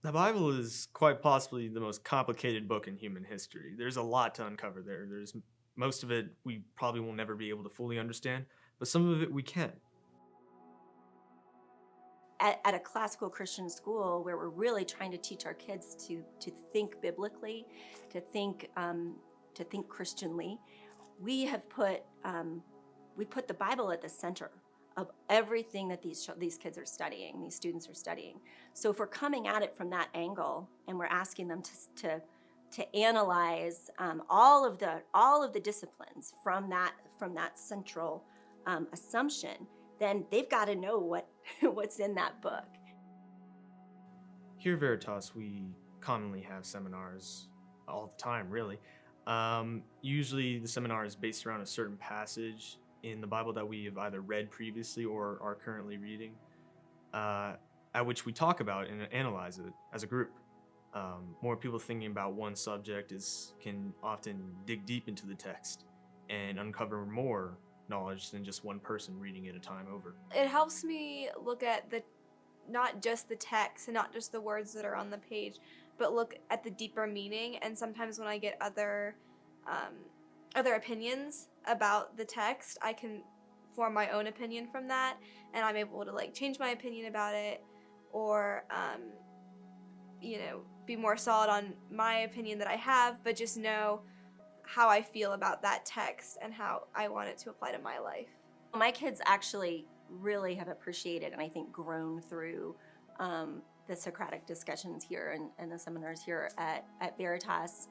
The Bible is quite possibly the most complicated book in human history. There's a lot to uncover there. There's most of it we probably will never be able to fully understand, but some of it we can. At a classical Christian school where we're really trying to teach our kids to think biblically, to think Christianly, we have we put the Bible at the center of everything that these kids are studying, these students are studying. So if we're coming at it from that angle and we're asking them to analyze all of the disciplines from that central assumption, then they've got to know what's in that book. Here at Veritas, we commonly have seminars all the time, really. Usually, the seminar is based around a certain passage in the Bible that we have either read previously or are currently reading, uh, at which we talk about and analyze it as a group. More people thinking about one subject can often dig deep into the text and uncover more knowledge than just one person reading it a time over. It helps me look at the not just the text and not just the words that are on the page, but look at the deeper meaning. And sometimes when I get other opinions about the text, I can form my own opinion from that, and I'm able to like change my opinion about it, or be more solid on my opinion that I have, but just know how I feel about that text and how I want it to apply to my life. My kids actually really have appreciated and I think grown through the Socratic discussions here and the seminars here at Veritas,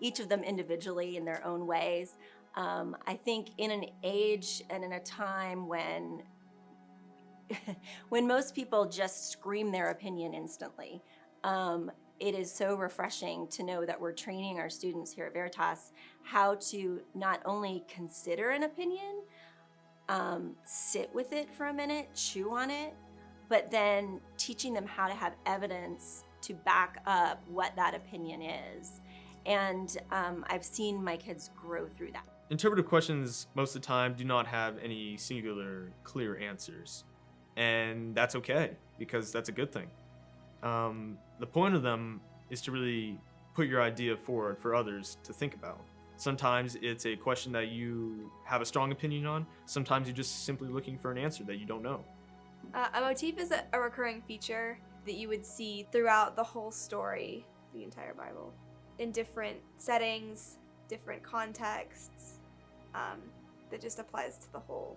each of them individually in their own ways. I think in an age and in a time when when most people just scream their opinion instantly, it is so refreshing to know that we're training our students here at Veritas how to not only consider an opinion, sit with it for a minute, chew on it, but then teaching them how to have evidence to back up what that opinion is. And I've seen my kids grow through that. Interpretive questions, most of the time, do not have any singular, clear answers. And that's okay, because that's a good thing. The point of them is to really put your idea forward for others to think about. Sometimes it's a question that you have a strong opinion on. Sometimes you're just simply looking for an answer that you don't know. A motif is a recurring feature that you would see throughout the whole story, the entire Bible, in different settings, different contexts, that just applies to the whole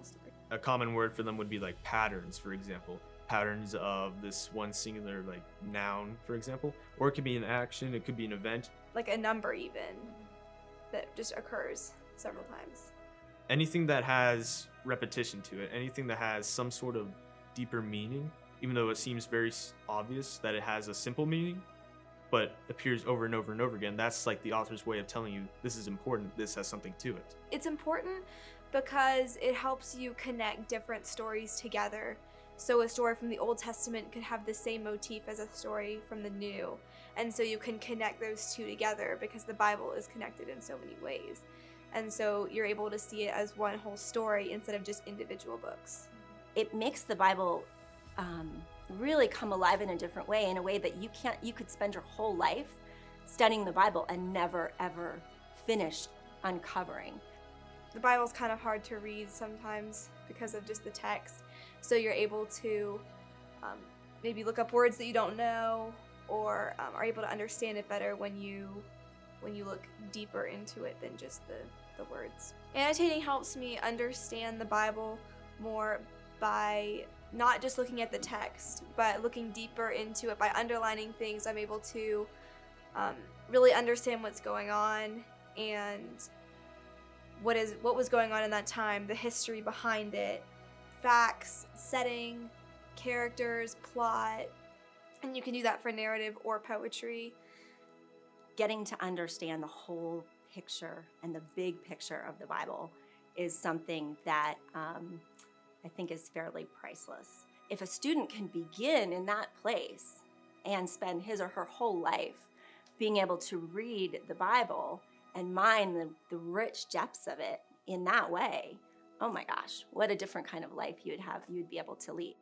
story. A common word for them would be like patterns, for example. Patterns of this one singular like noun, for example. Or it could be an action, it could be an event. Like a number even, that just occurs several times. Anything that has repetition to it, anything that has some sort of deeper meaning, even though it seems very obvious that it has a simple meaning, but appears over and over and over again, that's like the author's way of telling you this is important, this has something to it. It's important because it helps you connect different stories together. So a story from the Old Testament could have the same motif as a story from the New. And so you can connect those two together because the Bible is connected in so many ways. And so you're able to see it as one whole story instead of just individual books. It makes the Bible really come alive in a different way, in a way that you could spend your whole life studying the Bible and never ever finish uncovering. The Bible's kind of hard to read sometimes because of just the text. So you're able to maybe look up words that you don't know, or are able to understand it better when you look deeper into it than just the words. Annotating helps me understand the Bible more by not just looking at the text, but looking deeper into it. By underlining things, I'm able to really understand what's going on and what was going on in that time, the history behind it, facts, setting, characters, plot, and you can do that for narrative or poetry. Getting to understand the whole picture and the big picture of the Bible is something that I think is fairly priceless. If a student can begin in that place and spend his or her whole life being able to read the Bible and mine the rich depths of it in that way, oh my gosh, what a different kind of life you'd be able to lead.